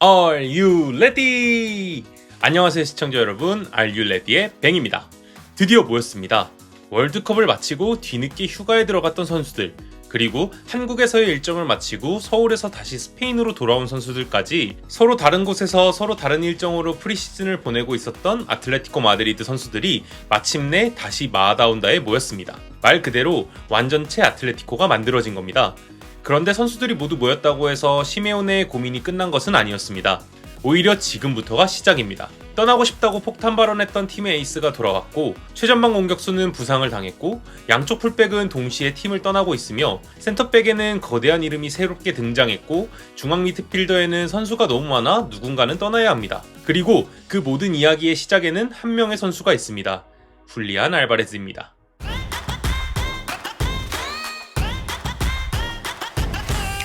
Are you ready? 안녕하세요 시청자 여러분, Are you ready의 뱅입니다. 드디어 모였습니다. 월드컵을 마치고 뒤늦게 휴가에 들어갔던 선수들, 그리고 한국에서의 일정을 마치고 서울에서 다시 스페인으로 돌아온 선수들까지 서로 다른 곳에서 서로 다른 일정으로 프리시즌을 보내고 있었던 아틀레티코 마드리드 선수들이 마침내 다시 마라다온다에 모였습니다. 말 그대로 완전체 아틀레티코가 만들어진 겁니다. 그런데 선수들이 모두 모였다고 해서 시메오네의 고민이 끝난 것은 아니었습니다. 오히려 지금부터가 시작입니다. 떠나고 싶다고 폭탄 발언했던 팀의 에이스가 돌아왔고, 최전방 공격수는 부상을 당했고, 양쪽 풀백은 동시에 팀을 떠나고 있으며 센터백에는 거대한 이름이 새롭게 등장했고, 중앙 미드필더에는 선수가 너무 많아 누군가는 떠나야 합니다. 그리고 그 모든 이야기의 시작에는 한 명의 선수가 있습니다. 훌리안 알바레즈입니다.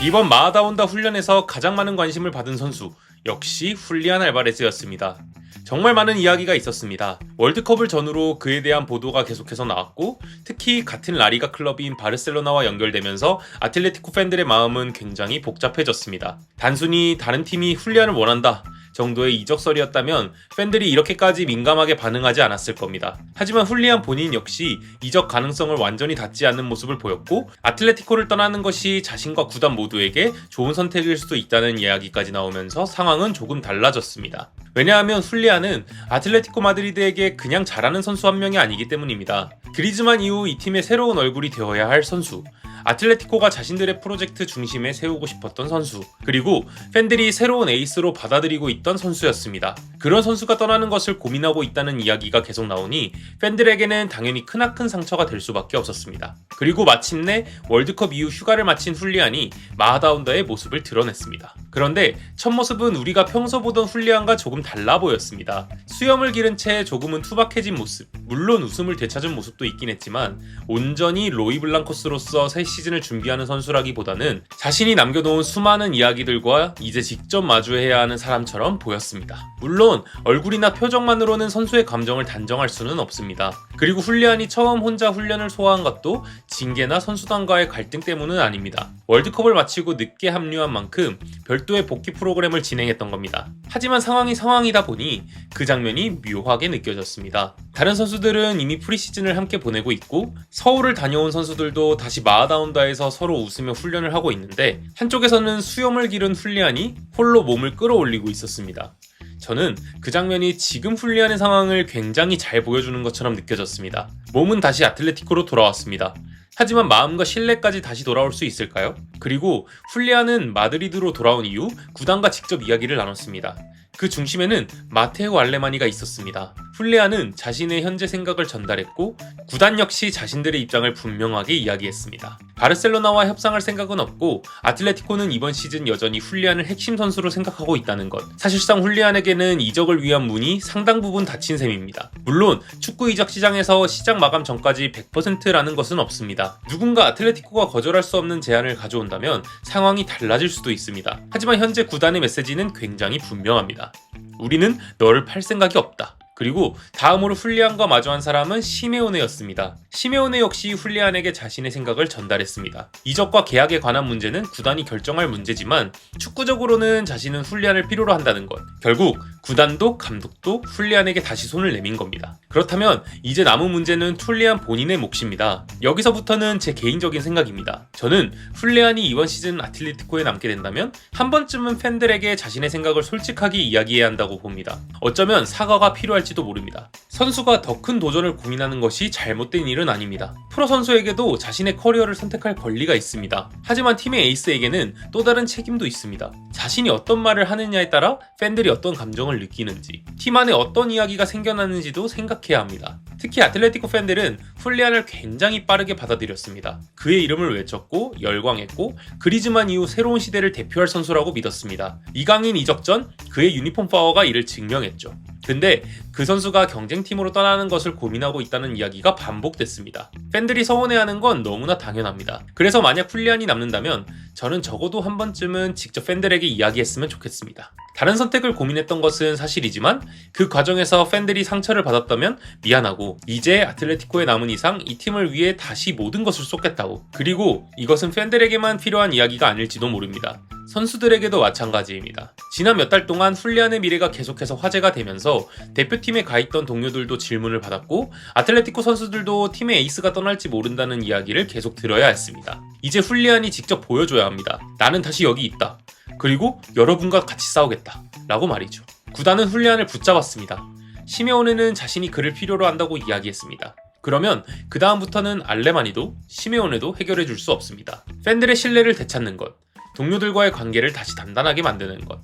이번 마라다온다 훈련에서 가장 많은 관심을 받은 선수, 역시 훌리안 알바레즈였습니다. 정말 많은 이야기가 있었습니다. 월드컵을 전후로 그에 대한 보도가 계속해서 나왔고, 특히 같은 라리가 클럽인 바르셀로나와 연결되면서 아틀레티코 팬들의 마음은 굉장히 복잡해졌습니다. 단순히 다른 팀이 훌리안을 원한다 정도의 이적설이었다면 팬들이 이렇게까지 민감하게 반응하지 않았을 겁니다. 하지만 훌리안 본인 역시 이적 가능성을 완전히 닫지 않는 모습을 보였고, 아틀레티코를 떠나는 것이 자신과 구단 모두에게 좋은 선택일 수도 있다는 이야기까지 나오면서 상황은 조금 달라졌습니다. 왜냐하면 훌리안은 아틀레티코 마드리드에게 그냥 잘하는 선수 한 명이 아니기 때문입니다. 그리즈만 이후 이 팀의 새로운 얼굴이 되어야 할 선수, 아틀레티코가 자신들의 프로젝트 중심에 세우고 싶었던 선수, 그리고 팬들이 새로운 에이스로 받아들이고 있던 선수였습니다. 그런 선수가 떠나는 것을 고민하고 있다는 이야기가 계속 나오니 팬들에게는 당연히 크나큰 상처가 될 수밖에 없었습니다. 그리고 마침내 월드컵 이후 휴가를 마친 훌리안이 마라다온다의 모습을 드러냈습니다. 그런데 첫 모습은 우리가 평소 보던 훌리안과 조금 달라 보였습니다. 수염을 기른 채 조금은 투박해진 모습, 물론 웃음을 되찾은 모습도 있긴 했지만 온전히 로이 블랑코스로서 새 시즌을 준비하는 선수라기보다는 자신이 남겨놓은 수많은 이야기들과 이제 직접 마주해야 하는 사람처럼 보였습니다. 물론 얼굴이나 표정만으로는 선수의 감정을 단정할 수는 없습니다. 그리고 훌리안이 처음 혼자 훈련을 소화한 것도 징계나 선수단과의 갈등 때문은 아닙니다. 월드컵을 마치고 늦게 합류한 만큼 별도의 복귀 프로그램을 진행했던 겁니다. 하지만 상황이 상황이다 보니 그 장면이 묘하게 느껴졌습니다. 다른 선수들은 이미 프리시즌을 함께 보내고 있고, 서울을 다녀온 선수들도 다시 마라다온다에서 서로 웃으며 훈련을 하고 있는데, 한쪽에서는 수염을 기른 훌리안이 홀로 몸을 끌어올리고 있었습니다. 저는 그 장면이 지금 훌리안의 상황을 굉장히 잘 보여주는 것처럼 느껴졌습니다. 몸은 다시 아틀레티코로 돌아왔습니다. 하지만 마음과 신뢰까지 다시 돌아올 수 있을까요? 그리고 훌리안은 마드리드로 돌아온 이후 구단과 직접 이야기를 나눴습니다. 그 중심에는 마테오 알레마니가 있었습니다. 훌리안은 자신의 현재 생각을 전달했고, 구단 역시 자신들의 입장을 분명하게 이야기했습니다. 바르셀로나와 협상할 생각은 없고, 아틀레티코는 이번 시즌 여전히 훌리안을 핵심 선수로 생각하고 있다는 것. 사실상 훌리안에게는 이적을 위한 문이 상당 부분 닫힌 셈입니다. 물론 축구 이적 시장에서 시장 마감 전까지 100%라는 것은 없습니다. 누군가 아틀레티코가 거절할 수 없는 제안을 가져온다면 상황이 달라질 수도 있습니다. 하지만 현재 구단의 메시지는 굉장히 분명합니다. 우리는 너를 팔 생각이 없다. 그리고 다음으로 훌리안과 마주한 사람은 시메오네였습니다. 시메오네 역시 훌리안에게 자신의 생각을 전달했습니다. 이적과 계약에 관한 문제는 구단이 결정할 문제지만 축구적으로는 자신은 훌리안을 필요로 한다는 것. 결국 구단도 감독도 훌리안에게 다시 손을 내민 겁니다. 그렇다면 이제 남은 문제는 훌리안 본인의 몫입니다. 여기서부터는 제 개인적인 생각입니다. 저는 훌리안이 이번 시즌 아틀레티코에 남게 된다면 한 번쯤은 팬들에게 자신의 생각을 솔직하게 이야기해야 한다고 봅니다. 어쩌면 사과가 필요할지도 모릅니다. 선수가 더 큰 도전을 고민하는 것이 잘못된 일은 아닙니다. 프로 선수에게도 자신의 커리어를 선택할 권리가 있습니다. 하지만 팀의 에이스에게는 또 다른 책임도 있습니다. 자신이 어떤 말을 하느냐에 따라 팬들이 어떤 감정을 느끼는지, 팀 안에 어떤 이야기가 생겨나는지도 생각해야 합니다. 특히 아틀레티코 팬들은 훌리안을 굉장히 빠르게 받아들였습니다. 그의 이름을 외쳤고 열광했고, 그리즈만 이후 새로운 시대를 대표할 선수라고 믿었습니다. 이강인 이적 전 그의 유니폼 파워가 이를 증명했죠. 근데 그 선수가 경쟁팀으로 떠나는 것을 고민하고 있다는 이야기가 반복됐습니다. 팬들이 서운해하는 건 너무나 당연합니다. 그래서 만약 훌리안이 남는다면 저는 적어도 한 번쯤은 직접 팬들에게 이야기했으면 좋겠습니다. 다른 선택을 고민했던 것은 사실이지만 그 과정에서 팬들이 상처를 받았다면 미안하고, 이제 아틀레티코에 남은 이상 이 팀을 위해 다시 모든 것을 쏟겠다고. 그리고 이것은 팬들에게만 필요한 이야기가 아닐지도 모릅니다. 선수들에게도 마찬가지입니다. 지난 몇 달 동안 훌리안의 미래가 계속해서 화제가 되면서 대표팀에 가 있던 동료들도 질문을 받았고 아틀레티코 선수들도 팀의 에이스가 떠날지 모른다는 이야기를 계속 들어야 했습니다. 이제 훌리안이 직접 보여줘야 합니다. 나는 다시 여기 있다. 그리고 여러분과 같이 싸우겠다. 라고 말이죠. 구단은 훌리안을 붙잡았습니다. 시메오네는 자신이 그를 필요로 한다고 이야기했습니다. 그러면 그 다음부터는 알레마니도 시메오네도 해결해 줄 수 없습니다. 팬들의 신뢰를 되찾는 것, 동료들과의 관계를 다시 단단하게 만드는 것,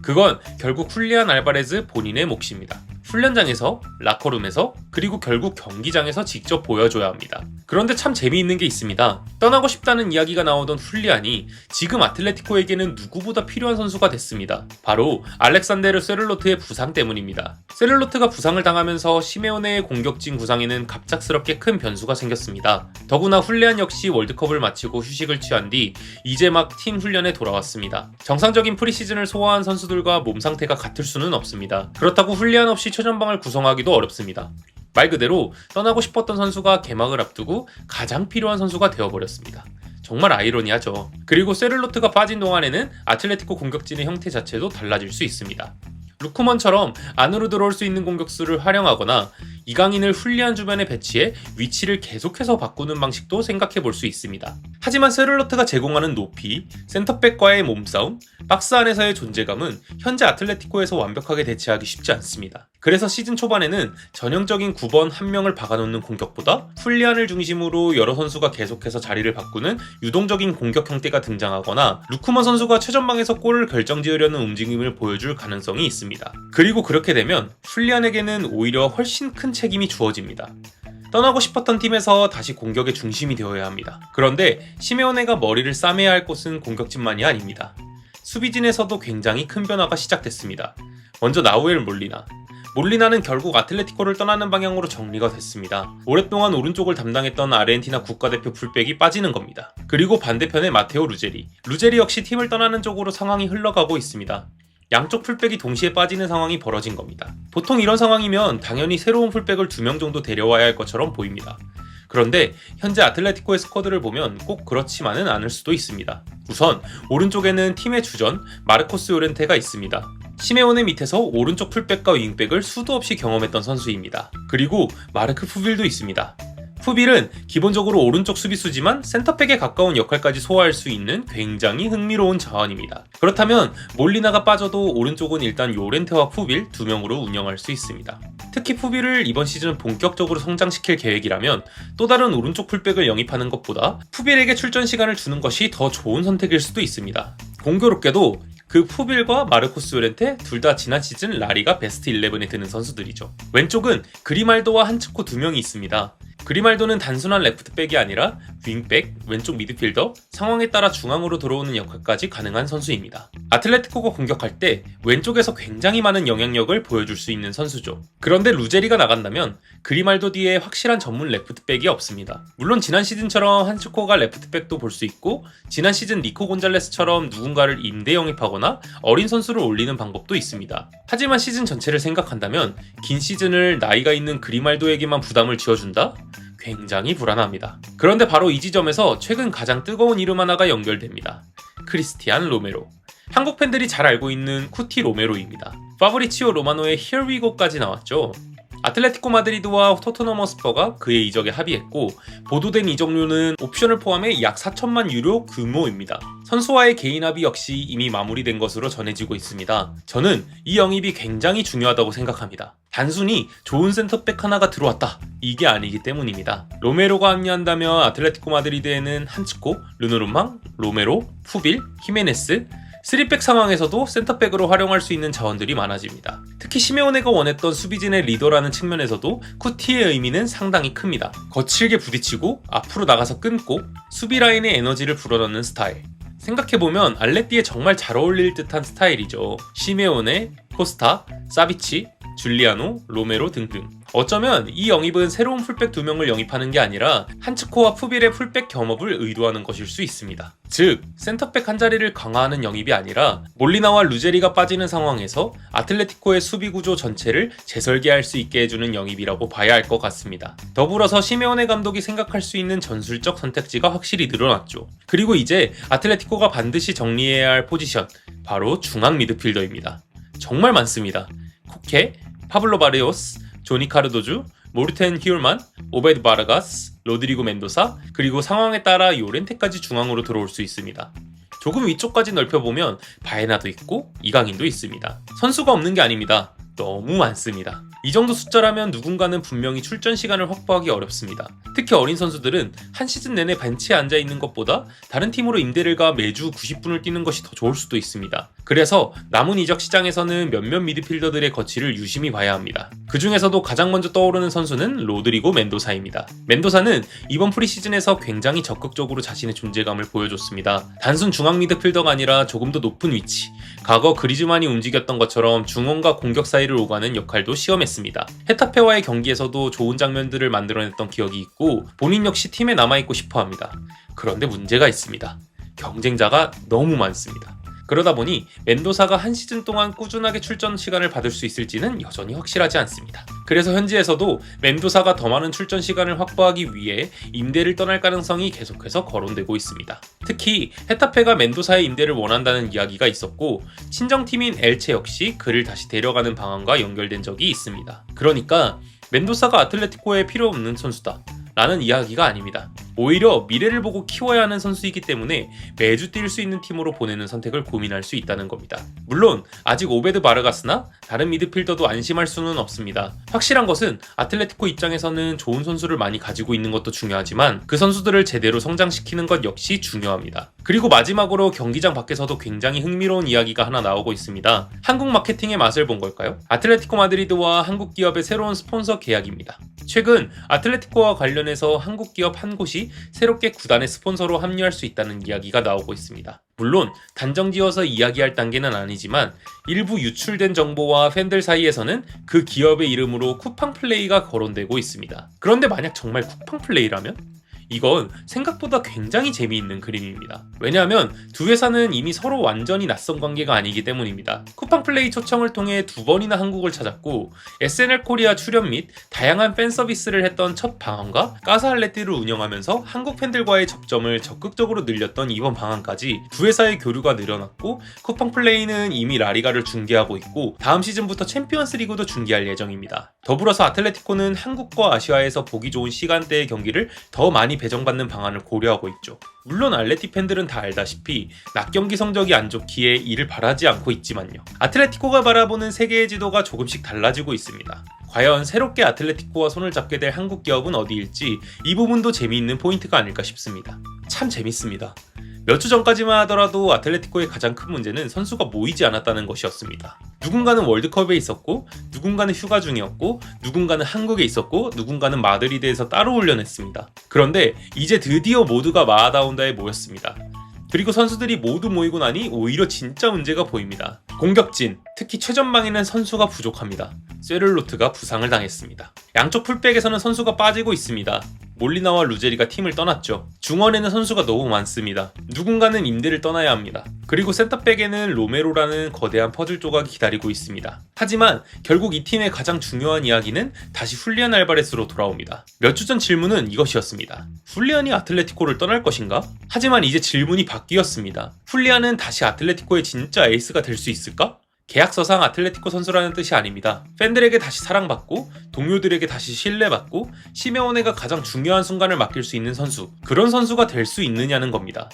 그건 결국 훌리안 알바레즈 본인의 몫입니다. 훈련장에서, 라커룸에서, 그리고 결국 경기장에서 직접 보여줘야 합니다. 그런데 참 재미있는 게 있습니다. 떠나고 싶다는 이야기가 나오던 훌리안이 지금 아틀레티코에게는 누구보다 필요한 선수가 됐습니다. 바로 알렉산데르 세를로트의 부상 때문입니다. 세를로트가 부상을 당하면서 시메오네의 공격진 구상에는 갑작스럽게 큰 변수가 생겼습니다. 더구나 훌리안 역시 월드컵을 마치고 휴식을 취한 뒤 이제 막 팀 훈련에 돌아왔습니다. 정상적인 프리시즌을 소화한 선수들과 몸 상태가 같을 수는 없습니다. 그렇다고 훌리안 없이 최전방을 구성하기도 어렵습니다. 말 그대로 떠나고 싶었던 선수가 개막을 앞두고 가장 필요한 선수가 되어버렸습니다. 정말 아이러니하죠. 그리고 세를로트가 빠진 동안에는 아틀레티코 공격진의 형태 자체도 달라질 수 있습니다. 루크먼처럼 안으로 들어올 수 있는 공격수를 활용하거나 이강인을 훌리안 주변에 배치해 위치를 계속해서 바꾸는 방식도 생각해 볼 수 있습니다. 하지만 세를로트가 제공하는 높이, 센터백과의 몸싸움, 박스 안에서의 존재감은 현재 아틀레티코에서 완벽하게 대체하기 쉽지 않습니다. 그래서 시즌 초반에는 전형적인 9번 한 명을 박아놓는 공격보다 훌리안을 중심으로 여러 선수가 계속해서 자리를 바꾸는 유동적인 공격 형태가 등장하거나 루크먼 선수가 최전방에서 골을 결정지으려는 움직임을 보여줄 가능성이 있습니다. 그리고 그렇게 되면 훌리안에게는 오히려 훨씬 큰 책임이 주어집니다. 떠나고 싶었던 팀에서 다시 공격의 중심이 되어야 합니다. 그런데 시메오네가 머리를 싸매야 할 곳은 공격진만이 아닙니다. 수비진에서도 굉장히 큰 변화가 시작됐습니다. 먼저 나우엘 몰리나는 결국 아틀레티코를 떠나는 방향으로 정리가 됐습니다. 오랫동안 오른쪽을 담당했던 아르헨티나 국가대표 풀백이 빠지는 겁니다. 그리고 반대편에 마테오 루제리 역시 팀을 떠나는 쪽으로 상황이 흘러가고 있습니다. 양쪽 풀백이 동시에 빠지는 상황이 벌어진 겁니다. 보통 이런 상황이면 당연히 새로운 풀백을 2명 정도 데려와야 할 것처럼 보입니다. 그런데 현재 아틀레티코의 스쿼드를 보면 꼭 그렇지만은 않을 수도 있습니다. 우선 오른쪽에는 팀의 주전 마르코스 요렌테가 있습니다. 시메오네 밑에서 오른쪽 풀백과 윙백을 수도 없이 경험했던 선수입니다. 그리고 마르크 푸빌도 있습니다. 푸빌은 기본적으로 오른쪽 수비수지만 센터백에 가까운 역할까지 소화할 수 있는 굉장히 흥미로운 자원입니다. 그렇다면 몰리나가 빠져도 오른쪽은 일단 요렌테와 푸빌 2명으로 운영할 수 있습니다. 특히 푸빌을 이번 시즌 본격적으로 성장시킬 계획이라면 또 다른 오른쪽 풀백을 영입하는 것보다 푸빌에게 출전 시간을 주는 것이 더 좋은 선택일 수도 있습니다. 공교롭게도 그 푸빌과 마르코스 요렌테 둘 다 지난 시즌 라리가 베스트 11에 드는 선수들이죠. 왼쪽은 그리말도와 한츠코 2명이 있습니다. 그리말도는 단순한 레프트백이 아니라 윙백, 왼쪽 미드필더, 상황에 따라 중앙으로 들어오는 역할까지 가능한 선수입니다. 아틀레티코가 공격할 때 왼쪽에서 굉장히 많은 영향력을 보여줄 수 있는 선수죠. 그런데 루제리가 나간다면 그리말도 뒤에 확실한 전문 레프트백이 없습니다. 물론 지난 시즌처럼 한츠코가 레프트백도 볼 수 있고 지난 시즌 니코 곤잘레스처럼 누군가를 임대 영입하거나 어린 선수를 올리는 방법도 있습니다. 하지만 시즌 전체를 생각한다면 긴 시즌을 나이가 있는 그리말도에게만 부담을 지어준다? 굉장히 불안합니다. 그런데 바로 이 지점에서 최근 가장 뜨거운 이름 하나가 연결됩니다. 크리스티안 로메로. 한국 팬들이 잘 알고 있는 쿠티 로메로입니다. 파브리치오 로마노의 Here We Go까지 나왔죠. 아틀레티코 마드리드와 토트넘 허스퍼가 그의 이적에 합의했고 보도된 이적료는 옵션을 포함해 약 4천만 유로 규모입니다. 선수와의 개인 합의 역시 이미 마무리된 것으로 전해지고 있습니다. 저는 이 영입이 굉장히 중요하다고 생각합니다. 단순히 좋은 센터백 하나가 들어왔다 이게 아니기 때문입니다. 로메로가 합류한다면 아틀레티코 마드리드에는 한츠코, 르누르망, 로메로, 푸빌, 히메네스 3백 상황에서도 센터백으로 활용할 수 있는 자원들이 많아집니다. 특히 시메오네가 원했던 수비진의 리더라는 측면에서도 쿠티의 의미는 상당히 큽니다. 거칠게 부딪히고 앞으로 나가서 끊고 수비 라인의 에너지를 불어넣는 스타일. 생각해보면 알레띠에 정말 잘 어울릴 듯한 스타일이죠. 시메오네, 코스타, 사비치, 줄리아노, 로메로 등등. 어쩌면 이 영입은 새로운 풀백 2명을 영입하는 게 아니라 한츠코와 푸빌의 풀백 겸업을 의도하는 것일 수 있습니다. 즉, 센터백 한 자리를 강화하는 영입이 아니라 몰리나와 루제리가 빠지는 상황에서 아틀레티코의 수비 구조 전체를 재설계할 수 있게 해주는 영입이라고 봐야 할 것 같습니다. 더불어서 시메오네 감독이 생각할 수 있는 전술적 선택지가 확실히 늘어났죠. 그리고 이제 아틀레티코가 반드시 정리해야 할 포지션, 바로 중앙 미드필더입니다. 정말 많습니다. 코케, 파블로 바레오스, 조니 카르도주, 모르텐 히올만, 오베드 바르가스, 로드리고 멘도사, 그리고 상황에 따라 요렌테까지 중앙으로 들어올 수 있습니다. 조금 위쪽까지 넓혀보면 바에나도 있고 이강인도 있습니다. 선수가 없는 게 아닙니다. 너무 많습니다. 이 정도 숫자라면 누군가는 분명히 출전 시간을 확보하기 어렵습니다. 특히 어린 선수들은 한 시즌 내내 벤치에 앉아있는 것보다 다른 팀으로 임대를 가 매주 90분을 뛰는 것이 더 좋을 수도 있습니다. 그래서 남은 이적 시장에서는 몇몇 미드필더들의 거취를 유심히 봐야 합니다. 그 중에서도 가장 먼저 떠오르는 선수는 로드리고 멘도사입니다. 멘도사는 이번 프리시즌에서 굉장히 적극적으로 자신의 존재감을 보여줬습니다. 단순 중앙 미드필더가 아니라 조금 더 높은 위치, 과거 그리즈만이 움직였던 것처럼 중원과 공격 사이를 오가는 역할도 시험했습니다. 헤타페와의 경기에서도 좋은 장면들을 만들어냈던 기억이 있고 본인 역시 팀에 남아있고 싶어합니다. 그런데 문제가 있습니다. 경쟁자가 너무 많습니다. 그러다 보니 멘도사가 한 시즌 동안 꾸준하게 출전 시간을 받을 수 있을지는 여전히 확실하지 않습니다. 그래서 현지에서도 멘도사가 더 많은 출전 시간을 확보하기 위해 임대를 떠날 가능성이 계속해서 거론되고 있습니다. 특히 헤타페가 멘도사의 임대를 원한다는 이야기가 있었고 친정팀인 엘체 역시 그를 다시 데려가는 방안과 연결된 적이 있습니다. 그러니까 멘도사가 아틀레티코에 필요 없는 선수다 라는 이야기가 아닙니다. 오히려 미래를 보고 키워야 하는 선수이기 때문에 매주 뛸 수 있는 팀으로 보내는 선택을 고민할 수 있다는 겁니다. 물론 아직 오베드 바르가스나 다른 미드필더도 안심할 수는 없습니다. 확실한 것은 아틀레티코 입장에서는 좋은 선수를 많이 가지고 있는 것도 중요하지만 그 선수들을 제대로 성장시키는 것 역시 중요합니다. 그리고 마지막으로 경기장 밖에서도 굉장히 흥미로운 이야기가 하나 나오고 있습니다. 한국 마케팅의 맛을 본 걸까요? 아틀레티코 마드리드와 한국 기업의 새로운 스폰서 계약입니다. 최근 아틀레티코와 관련해서 한국 기업 한 곳이 새롭게 구단의 스폰서로 합류할 수 있다는 이야기가 나오고 있습니다. 물론 단정지어서 이야기할 단계는 아니지만 일부 유출된 정보와 팬들 사이에서는 그 기업의 이름으로 쿠팡 플레이가 거론되고 있습니다. 그런데 만약 정말 쿠팡 플레이라면? 이건 생각보다 굉장히 재미있는 그림입니다. 왜냐하면 두 회사는 이미 서로 완전히 낯선 관계가 아니기 때문입니다. 쿠팡플레이 초청을 통해 2번이나 한국을 찾았고 SNL 코리아 출연 및 다양한 팬 서비스를 했던 첫 방안과 까사알레띠를 운영하면서 한국 팬들과의 접점을 적극적으로 늘렸던 이번 방안까지 두 회사의 교류가 늘어났고 쿠팡플레이는 이미 라리가를 중계하고 있고 다음 시즌부터 챔피언스 리그도 중계할 예정입니다. 더불어서 아틀레티코는 한국과 아시아에서 보기 좋은 시간대의 경기를 더 많이 배정받는 방안을 고려하고 있죠. 물론 알레티 팬들은 다 알다시피 낮 경기 성적이 안 좋기에 이를 바라지 않고 있지만요. 아틀레티코가 바라보는 세계의 지도가 조금씩 달라지고 있습니다. 과연 새롭게 아틀레티코와 손을 잡게 될 한국 기업은 어디일지 이 부분도 재미있는 포인트가 아닐까 싶습니다. 참 재밌습니다. 몇 주 전까지만 하더라도 아틀레티코의 가장 큰 문제는 선수가 모이지 않았다는 것이었습니다. 누군가는 월드컵에 있었고 누군가는 휴가 중이었고 누군가는 한국에 있었고 누군가는 마드리드에서 따로 훈련했습니다. 그런데 이제 드디어 모두가 마아다운다에 모였습니다. 그리고 선수들이 모두 모이고 나니 오히려 진짜 문제가 보입니다. 공격진, 특히 최전방에는 선수가 부족합니다. 쇠를로트가 부상을 당했습니다. 양쪽 풀백에서는 선수가 빠지고 있습니다. 몰리나와 루제리가 팀을 떠났죠. 중원에는 선수가 너무 많습니다. 누군가는 임대를 떠나야 합니다. 그리고 센터백에는 로메로라는 거대한 퍼즐 조각이 기다리고 있습니다. 하지만 결국 이 팀의 가장 중요한 이야기는 다시 훌리안 알바레스로 돌아옵니다. 몇 주 전 질문은 이것이었습니다. 훌리안이 아틀레티코를 떠날 것인가? 하지만 이제 질문이 바뀌었습니다. 훌리안은 다시 아틀레티코의 진짜 에이스가 될 수 있을까? 계약서상 아틀레티코 선수라는 뜻이 아닙니다. 팬들에게 다시 사랑받고 동료들에게 다시 신뢰받고 시메오네가 가장 중요한 순간을 맡길 수 있는 선수, 그런 선수가 될 수 있느냐는 겁니다.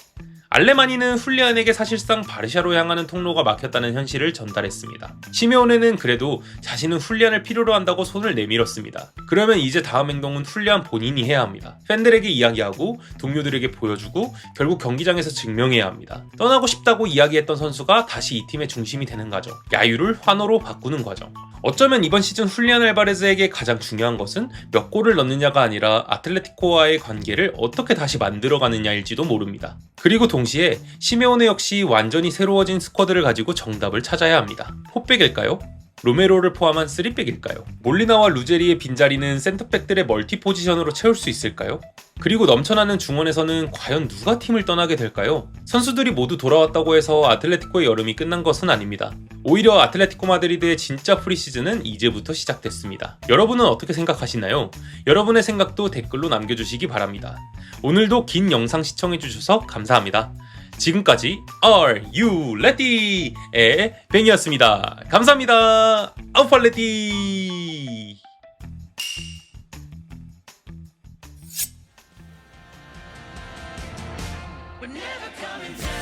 알레마니는 훌리안에게 사실상 바르샤로 향하는 통로가 막혔다는 현실을 전달했습니다. 시메오네는 그래도 자신은 훌리안을 필요로 한다고 손을 내밀었습니다. 그러면 이제 다음 행동은 훌리안 본인이 해야 합니다. 팬들에게 이야기하고 동료들에게 보여주고 결국 경기장에서 증명해야 합니다. 떠나고 싶다고 이야기했던 선수가 다시 이 팀의 중심이 되는 과정, 야유를 환호로 바꾸는 과정. 어쩌면 이번 시즌 훌리안 알바레즈에게 가장 중요한 것은 몇 골을 넣느냐가 아니라 아틀레티코와의 관계를 어떻게 다시 만들어가느냐일지도 모릅니다. 그리고 동시에 시메오네 역시 완전히 새로워진 스쿼드를 가지고 정답을 찾아야 합니다. 포백일까요? 로메로를 포함한 3백일까요? 몰리나와 루제리의 빈자리는 센터백들의 멀티 포지션으로 채울 수 있을까요? 그리고 넘쳐나는 중원에서는 과연 누가 팀을 떠나게 될까요? 선수들이 모두 돌아왔다고 해서 아틀레티코의 여름이 끝난 것은 아닙니다. 오히려 아틀레티코 마드리드의 진짜 프리시즌은 이제부터 시작됐습니다. 여러분은 어떻게 생각하시나요? 여러분의 생각도 댓글로 남겨주시기 바랍니다. 오늘도 긴 영상 시청해주셔서 감사합니다. 지금까지 Are You Ready의 뱅이었습니다. 감사합니다. 아우팔레티. We're never coming down.